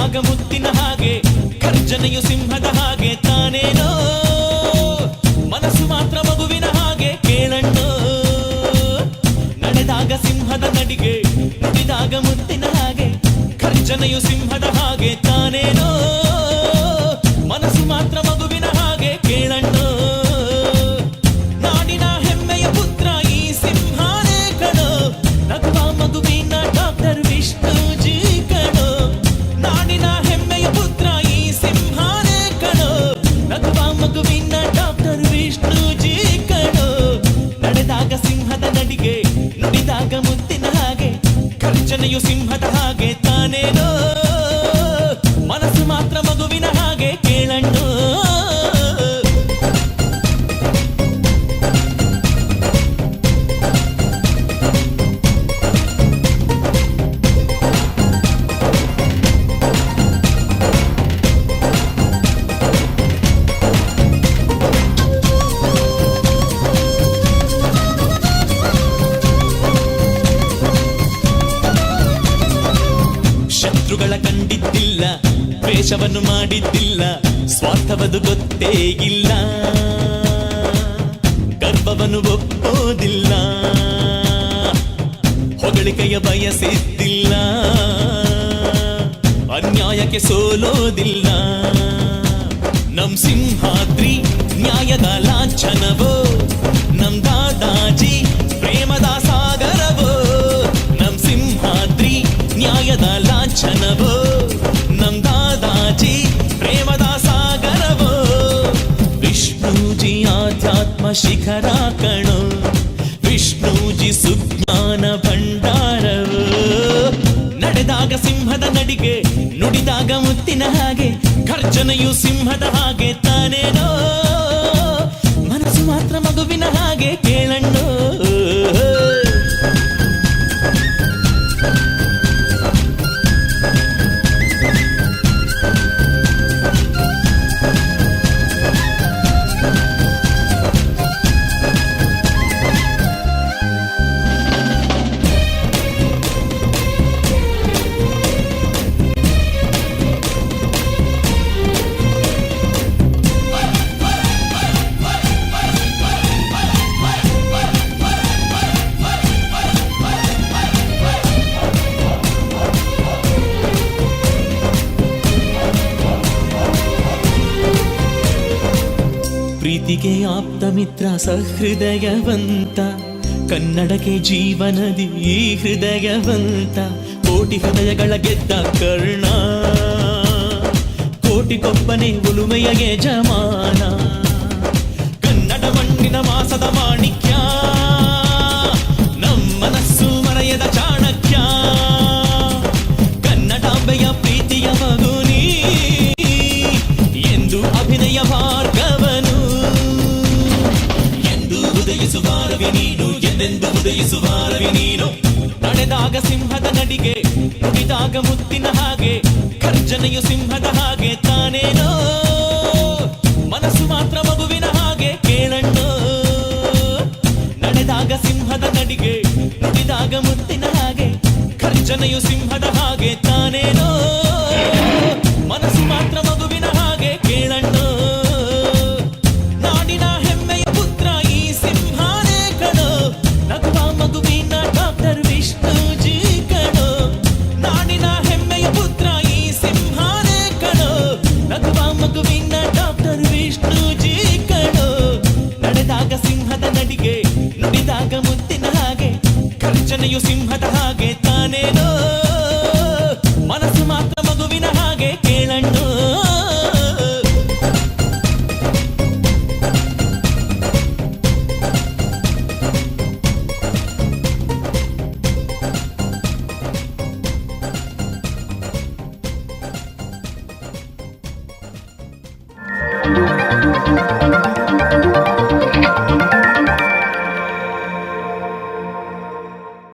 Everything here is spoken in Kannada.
ನುಡಿದಾಗ ಮುತ್ತಿನ ಹಾಗೆ ಗರ್ಜನೆಯು ಸಿಂಹದ ಹಾಗೆ ತಾನೇನೋ ಮನಸ್ಸು ಮಾತ್ರ ಮಗುವಿನ ಹಾಗೆ ಕೇಳಣ್ಣೋ ನಡೆದಾಗ ಸಿಂಹದ ನಡಿಗೆ ನುಡಿದಾಗ ಮುತ್ತಿನ ಹಾಗೆ ಗರ್ಜನೆಯು ಸಿಂಹದ ಹಾಗೆ ತಾನೇನೋ ಮನಸ್ಸು ಮಾತ್ರ ಮಗುವಿನ ಹಾಗೆ ಕೇಳಣ್ಣೋ ನಾಡಿನ ಹೆಮ್ಮೆಯ ಪುತ್ರ ಈ ಸಿಂಹಾನೇ ಕಣೋ ನಗುವ ಮಗುವಿನ ಡಾಕ್ಟರ್ ವಿಷ್ಣುಜಿ ಕಣೋ ನಾಡಿನ ಹೆಮ್ಮೆಯ ಪುತ್ರ ಈ ಸಿಂಹಾನೇ ಕಣೋ ನಗುವ ಮಗುವಿನ ಡಾಕ್ಟರ್ ವಿಷ್ಣುಜಿ ಕಣೋ ನಡೆದಾಗ ಸಿಂಹದ ನಡಿಗೆ ನುಡಿದಾಗ ಮುತ್ತಿನ ಹಾಗೆ ಗರ್ಜನೆಯು ಸಿಂಹದ ಹಾಗೆ ತಾನೇನೋ ಮನಸ್ಸು ಮಾತ್ರ ಮಗುವಿನ ಹಾಗೆ ಕೇಳಣ್ಣೋ ಶತ್ರುಗಳ ಕಂಡಿದ್ದಿಲ್ಲ ದ್ವೇಷವನ್ನು ಮಾಡಿದ್ದಿಲ್ಲ ಸ್ವಾರ್ಥವದು ಗೊತ್ತೇ ಇಲ್ಲ ಗರ್ವವನ್ನು ಒಪ್ಪೋದಿಲ್ಲ ಹೊಗಳಿಕೆಯ ಬಯಸಿದ್ದಿಲ್ಲ ಅನ್ಯಾಯಕ್ಕೆ ಸೋಲೋದಿಲ್ಲ ನಮ್ ಸಿಂಹಾದ್ರಿ ನ್ಯಾಯದ ಲಾಂಛನವೋ ನಮ್ ದಾದಾಜಿ ಪ್ರೇಮದ ಸಾಗರವೋ ನಮ್ ಸಿಂಹಾದ್ರಿ ನ್ಯಾಯದ ಲಾಂಛನವೋ ನಮ್ ದಾದಾಜಿ ಪ್ರೇಮದ ಸಾಗರವೋ ವಿಷ್ಣುಜಿ ಆಧ್ಯಾತ್ಮ ಶಿಖರ ಕಣೋ ವಿಷ್ಣುಜಿ ಸುಜ್ಞಾನ ಭಂಡಾರವೋ ನಡೆದಾಗ ಸಿಂಹದ ನಡಿಗೆ ನುಡಿದಾಗ ಮುತ್ತಿನ ಹಾಗೆ ಗರ್ಜನೆಯು ಸಿಂಹದ ಹಾಗೆ ತಾನೇನೋ ಮನಸ್ಸು ಮಾತ್ರ ಮಗುವಿನ ಹಾಗೆ ಕೇಳಣ್ಣೋ ಪ್ರೀತಿಗೆ ಆಪ್ತ ಮಿತ್ರ ಸಹೃದಯವಂತ ಕನ್ನಡಕ್ಕೆ ಜೀವನದಿ ಈ ಹೃದಯವಂತ ಕೋಟಿ ಹೃದಯಗಳ ಗೆದ್ದ ಕರ್ಣ ಕೋಟಿಗೊಬ್ಬನೇ ಉಲುಮೆಯ ಯಜಮಾನ ಕನ್ನಡ ಮಣ್ಣಿನ ಮಾಸದ ಮಾಣಿಕ್ಯ ನಮ್ಮನಸ್ಸು ಮರೆಯದ ಚಾಣಕ್ಯ ಕನ್ನಡಾಂಬೆಯ ಪ್ರೀತಿಯ ಮಗುನಿ ಎಂದು ಅಭಿನಯ ಭಾರ್ಗವನು ಉದಯಿಸುವಾರವಿ ನೀನು ಎಂದೆಂದು ಉದಯಿಸುವಾರವಿ ನೀನು ನಡೆದಾಗ ಸಿಂಹದ ನಡಿಗೆ ನುಡಿದಾಗ ಮುತ್ತಿನ ಹಾಗೆ ಗರ್ಜನೆಯು ಸಿಂಹದ ಹಾಗೆ ತಾನೇನೋ ಮನಸ್ಸು ಮಾತ್ರ ಮಗುವಿನ ಹಾಗೆ ಕೇಳಣ್ಣೋ ನಡೆದಾಗ ಸಿಂಹದ ನಡಿಗೆ ನುಡಿದಾಗ ಮುತ್ತಿನ ಹಾಗೆ ಗರ್ಜನೆಯು ಸಿಂಹದ ಹಾಗೆ ತಾನೇನೋ ಮನಸ್ಸು ಮಾತ್ರ ಮಗುವಿನ ಹಾಗೆ ಕೇಳಣ್ಣೋ ನಾಡಿನ ಹೆಮ್ಮೆಯ ಪುತ್ರ ಈ ಸಿಂಹಾನೇ ಕಣೋ ನಗುವ ಮಗುವಿನ ಡಾಕ್ಟರ್ ವಿಷ್ಣುಜಿ ಕಣೋ ನಾಡಿನ ಹೆಮ್ಮೆಯ ಪುತ್ರ ಈ ಸಿಂಹಾನೇ ಕಣೋ ನಗುವ ಮಗುವಿನ ಡಾಕ್ಟರ್ ವಿಷ್ಣುಜಿ ಕಣೋ ನಡೆದಾಗ ಸಿಂಹದ ನಡಿಗೆ ನುಡಿದಾಗ ಮುತ್ತಿನ ಹಾಗೆ ಗರ್ಜನೆಯು ಸಿಂಹದ ಹಾಗೆ